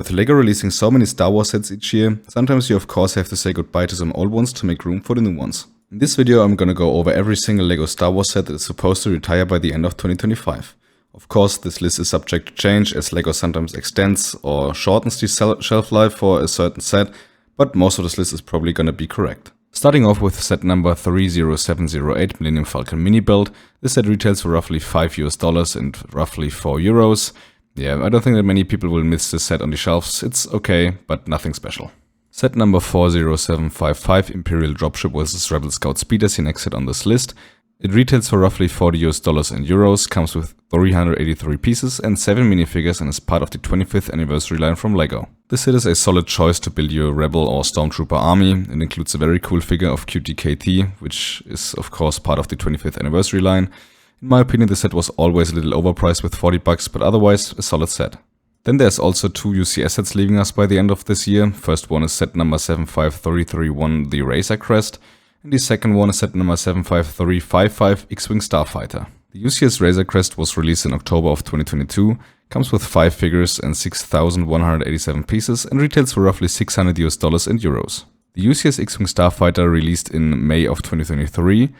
With LEGO releasing so many Star Wars sets each year, sometimes you of course have to say goodbye to some old ones to make room for the new ones. In this video I'm gonna go over every single LEGO Star Wars set that is supposed to retire by the end of 2025. Of course, this list is subject to change as LEGO sometimes extends or shortens the shelf life for a certain set, but most of this list is probably gonna be correct. Starting off with set number 30708 Millennium Falcon mini build, this set retails for roughly $5 and roughly €4. Yeah, I don't think that many people will miss this set on the shelves. It's okay, but nothing special. Set number 40755 Imperial Dropship vs Rebel Scout Speeder, the next set on this list. It retails for roughly $40 and euros, comes with 383 pieces and 7 minifigures and is part of the 25th anniversary line from LEGO. This set is a solid choice to build your Rebel or Stormtrooper army. It includes a very cool figure of QTKT, which is of course part of the 25th anniversary line. In my opinion, the set was always a little overpriced with $40, but otherwise a solid set. Then there's also two UCS sets leaving us by the end of this year. First one is set number 75331, the Razor Crest, and the second one is set number 75355, X-Wing Starfighter. The UCS Razor Crest was released in October of 2022, comes with 5 figures and 6,187 pieces and retails for roughly $600 and euros. The UCS X-Wing Starfighter, released in May of 2023,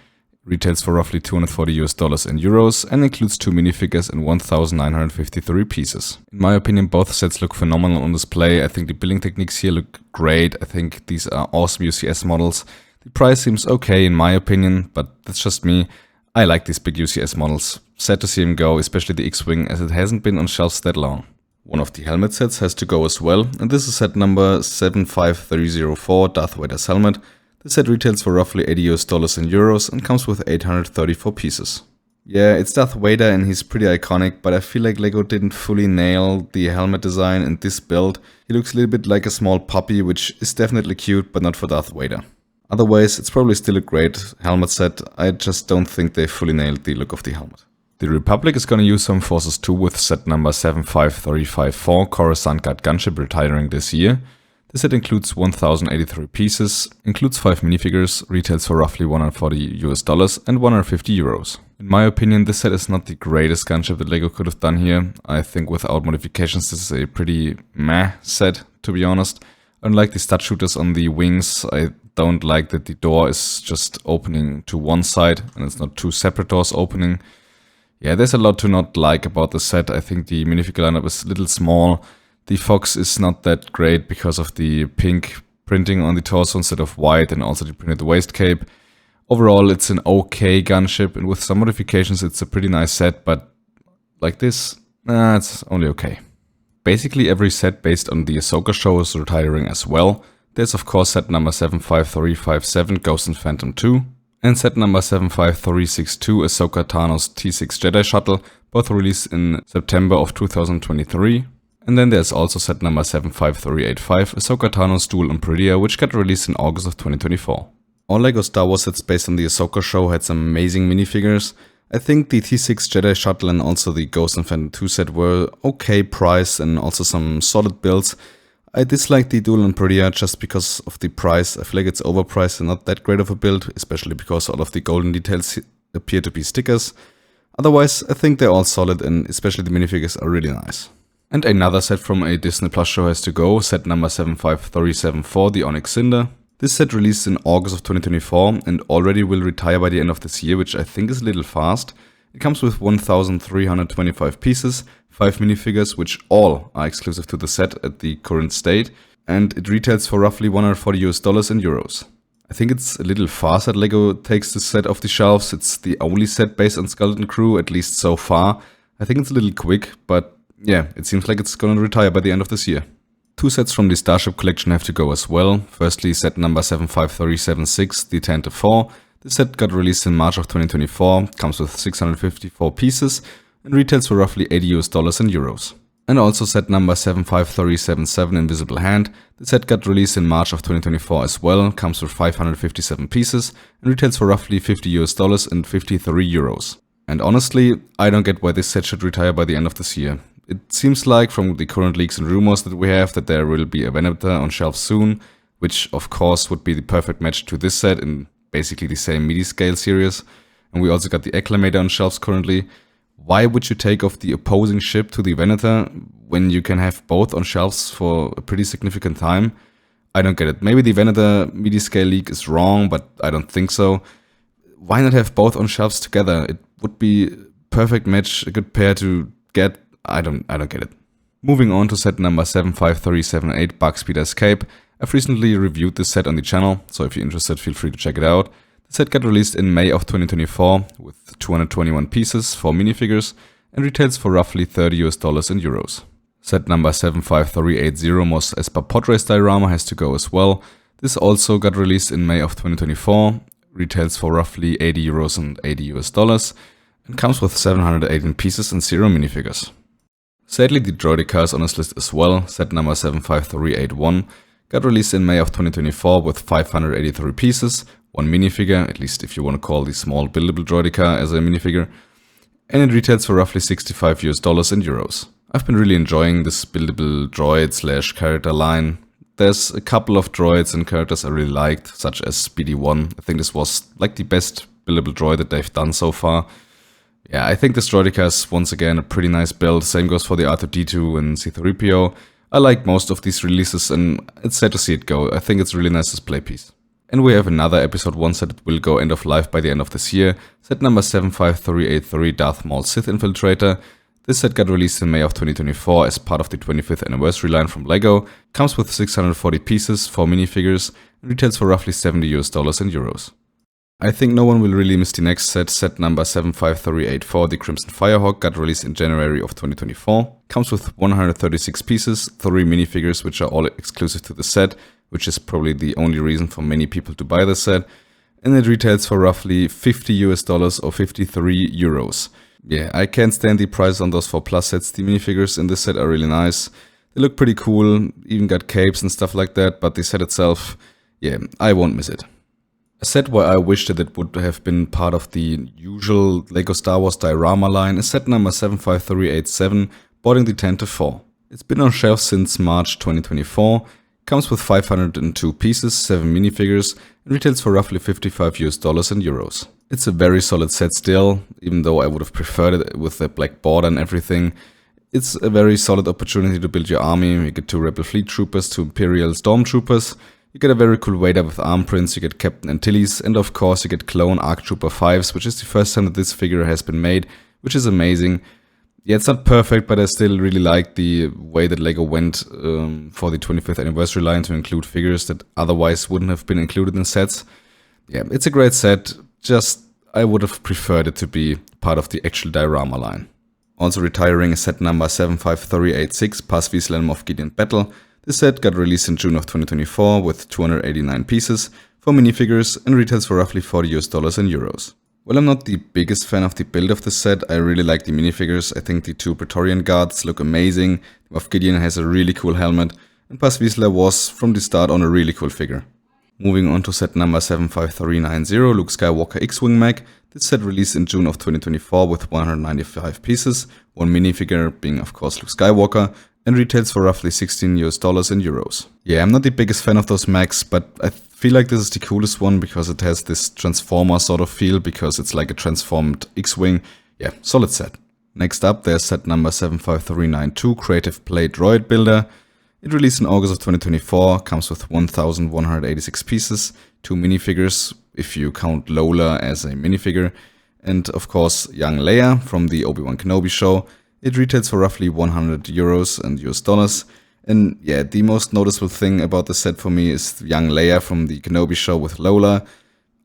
retails for roughly $240 and euros and includes 2 minifigures and 1,953 pieces. In my opinion, both sets look phenomenal on display. I think the building techniques here look great. I think these are awesome UCS models. The price seems okay in my opinion, but that's just me. I like these big UCS models. Sad to see him go, especially the X-Wing, as it hasn't been on shelves that long. One of the helmet sets has to go as well, and this is set number 75304, Darth Vader's helmet. The set retails for roughly $80 and euros and comes with 834 pieces. Yeah, it's Darth Vader and he's pretty iconic, but I feel like LEGO didn't fully nail the helmet design in this build. He looks a little bit like a small puppy, which is definitely cute, but not for Darth Vader. Otherwise, it's probably still a great helmet set. I just don't think they fully nailed the look of the helmet. The Republic is gonna use some forces too with set number 75354, Coruscant Guard Gunship, retiring this year. This set includes 1,083 pieces, includes 5 minifigures, retails for roughly $140 and 150 euros. In my opinion, this set is not the greatest gunship that LEGO could have done here. I think without modifications this is a pretty meh set, to be honest. Unlike the stud shooters on the wings, I don't like that the door is just opening to one side and it's not 2 separate doors opening. Yeah, there's a lot to not like about the set. I think the minifigure lineup is a little small. The Fox is not that great because of the pink printing on the torso instead of white, and also the printed waist cape. Overall, it's an okay gunship, and with some modifications it's a pretty nice set, but like this, it's only okay. Basically every set based on the Ahsoka show is retiring as well. There's of course set number 75357, Ghost and Phantom 2, and set number 75362, Ahsoka Tano's T6 Jedi Shuttle, both released in September of 2023. And then there's also set number 75385, Ahsoka Tano's Duel Imperia, which got released in August of 2024. All LEGO Star Wars sets based on the Ahsoka show had some amazing minifigures. I think the T6 Jedi Shuttle and also the Ghost and Phantom 2 set were okay priced and also some solid builds. I dislike the Duel Imperia just because of the price. I feel like it's overpriced and not that great of a build, especially because all of the golden details appear to be stickers. Otherwise, I think they're all solid and especially the minifigures are really nice. And another set from a Disney Plus show has to go, set number 75374, the Onyx Cinder. This set released in August of 2024 and already will retire by the end of this year, which I think is a little fast. It comes with 1,325 pieces, 5 minifigures, which all are exclusive to the set at the current state, and it retails for roughly $140 and euros. I think it's a little fast that LEGO takes this set off the shelves. It's the only set based on Skeleton Crew, at least so far. I think it's a little quick, but yeah, it seems like it's gonna retire by the end of this year. 2 sets from the Starship collection have to go as well. Firstly, set number 75376, the Tantive 4. This set got released in March of 2024, comes with 654 pieces, and retails for roughly $80 and euros. And also set number 75377, Invisible Hand. The set got released in March of 2024 as well, comes with 557 pieces, and retails for roughly $50 and 53 euros. And honestly, I don't get why this set should retire by the end of this year. It seems like from the current leaks and rumors that we have that there will be a Venator on shelves soon, which of course would be the perfect match to this set in basically the same midi scale series. And we also got the Acclamator on shelves currently, Why would you take off the opposing ship to the Venator when you can have both on shelves for a pretty significant time? I don't get it. Maybe the Venator media scale leak is wrong, but I don't think so. Why not have both on shelves together? It would be a perfect match, a good pair to get. I don't get it. Moving on to set number 75378 Bug Speed Escape. I've recently reviewed this set on the channel, so if you're interested, feel free to check it out. The set got released in May of 2024 with 221 pieces, 4 minifigures, and retails for roughly $30 US in euros. Set number 75380 Mos Espa Podrace diorama has to go as well. This also got released in May of 2024, retails for roughly €80 and $80 US, and comes with 718 pieces and 0 minifigures. Sadly, the Droideka is on this list as well. Set number 75381 got released in May of 2024 with 583 pieces, 1 minifigure, at least if you want to call the small buildable Droideka as a minifigure, and it retails for roughly $65 US in euros. I've been really enjoying this buildable droid slash character line. There's a couple of droids and characters I really liked, such as BD1. I think this was like the best buildable droid that they've done so far. Yeah, I think this Droideka is once again a pretty nice build. Same goes for the R2-D2 and C-3PO. I like most of these releases and it's sad to see it go. I think it's a really nice display piece. And we have another episode 1 set that will go end of life by the end of this year. Set number 75383 Darth Maul Sith Infiltrator. This set got released in May of 2024 as part of the 25th anniversary line from LEGO. Comes with 640 pieces, 4 minifigures, and retails for roughly $70 US in euros. I think no one will really miss the next set. Set number 75384 the Crimson Firehawk got released in January of 2024. Comes with 136 pieces, 3 minifigures which are all exclusive to the set, which is probably the only reason for many people to buy this set. And it retails for roughly $50 US or 53 euros. Yeah, I can't stand the price on those 4+ sets. The minifigures in this set are really nice. They look pretty cool, even got capes and stuff like that, but the set itself, yeah, I won't miss it. A set where I wish that it would have been part of the usual LEGO Star Wars diorama line is set number 75387, Boarding the Tantive 4. It's been on shelves since March 2024, comes with 502 pieces, 7 minifigures, and retails for roughly $55 US in euros. It's a very solid set still, even though I would have preferred it with the black border and everything. It's a very solid opportunity to build your army. You get 2 Rebel Fleet Troopers, 2 Imperial Stormtroopers. You get a very cool Vader with arm prints, you get Captain Antilles, and of course you get clone ARC Trooper 5s, which is the first time that this figure has been made, which is amazing. Yeah, it's not perfect, but I still really like the way that LEGO went for the 25th anniversary line to include figures that otherwise wouldn't have been included in sets. Yeah, it's a great set, just I would have preferred it to be part of the actual diorama line. Also retiring is set number 75386, Paz Vizsla and Moff Gideon Battle. This set got released in June of 2024 with 289 pieces, 4 minifigures, and retails for roughly $40 US in euros. Well, I'm not the biggest fan of the build of this set. I really like the minifigures. I think the 2 Praetorian Guards look amazing. Moff Gideon has a really cool helmet, and Paz Vizsla was from the start on a really cool figure. Moving on to set number 75390, Luke Skywalker X-Wing Mech. This set released in June of 2024 with 195 pieces, 1 minifigure being of course Luke Skywalker, and retails for roughly $16 US in euros. Yeah, I'm not the biggest fan of those mechs, but I feel like this is the coolest one because it has this Transformer sort of feel, because it's like a transformed X-Wing. Yeah, solid set. Next up, there's set number 75392, Creative Play Droid Builder. It released in August of 2024, comes with 1,186 pieces, 2 minifigures, if you count Lola as a minifigure, and of course young Leia from the Obi-Wan Kenobi show. It retails for roughly €100 and US. And yeah, the most noticeable thing about the set for me is young Leia from the Kenobi show with Lola.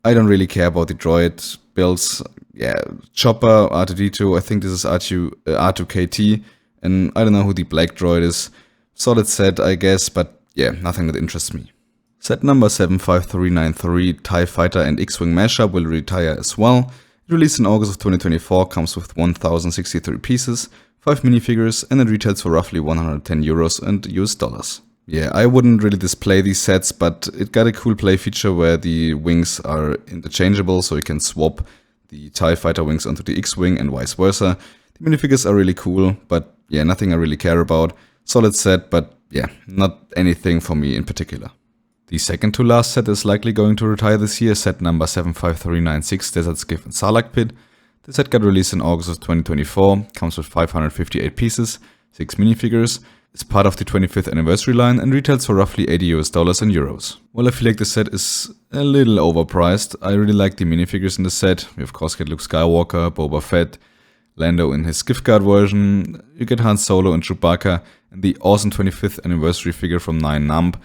I don't really care about the droid builds. Yeah, Chopper, R2-D2, I think this is R2KT, and I don't know who the black droid is. Solid set, I guess, but yeah, nothing that interests me. Set number 75393, TIE Fighter and X-Wing mashup will retire as well. It released in August of 2024, comes with 1,063 pieces, 5 minifigures, and it retails for roughly €110 and US. Yeah, I wouldn't really display these sets, but it got a cool play feature where the wings are interchangeable, so you can swap the TIE Fighter wings onto the X-Wing and vice versa. The minifigures are really cool, but yeah, nothing I really care about. Solid set, but yeah, not anything for me in particular. The second to last set is likely going to retire this year, set number 75396, Desert Skiff and Sarlacc Pit. The set got released in August of 2024, comes with 558 pieces, 6 minifigures, is part of the 25th anniversary line and retails for roughly $80 and euros. While I feel like the set is a little overpriced, I really like the minifigures in the set. We of course get Luke Skywalker, Boba Fett, Lando in his gift card version, you get Han Solo and Chewbacca, and the awesome 25th anniversary figure from 9numb.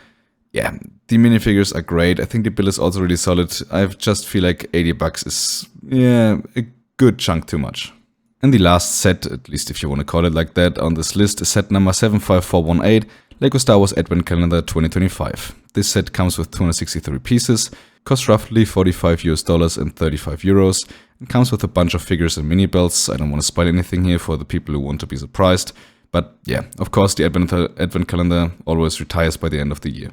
Yeah, the minifigures are great. I think the build is also really solid. I just feel like $80 is, yeah, a good chunk too much. And the last set, at least if you want to call it like that, on this list is set number 75418, LEGO Star Wars Advent Calendar 2025. This set comes with 263 pieces, costs roughly $45 and 35 euros, and comes with a bunch of figures and mini belts. I don't want to spoil anything here for the people who want to be surprised, but yeah, of course the Advent Calendar always retires by the end of the year.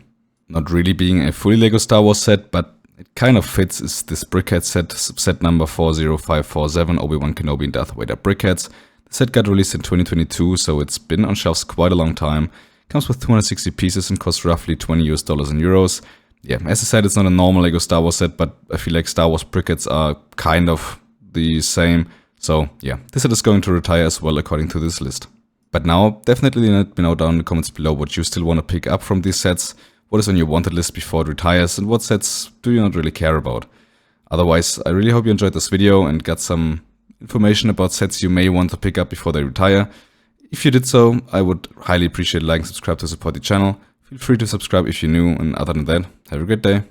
Not really being a fully LEGO Star Wars set, but it kind of fits, is this brickhead set number 40547, Obi-Wan Kenobi and Darth Vader brickheads. The set got released in 2022, so it's been on shelves quite a long time. Comes with 260 pieces and costs roughly $20 and euros. Yeah, as I said, it's not a normal LEGO Star Wars set, but I feel like Star Wars brickheads are kind of the same. So yeah, this set is going to retire as well according to this list. But now, definitely let me know down in the comments below what you still want to pick up from these sets. What is on your wanted list before it retires, and what sets do you not really care about? Otherwise, I really hope you enjoyed this video and got some information about sets you may want to pick up before they retire. If you did so, I would highly appreciate a like and subscribe to support the channel. Feel free to subscribe if you're new, and other than that, have a great day.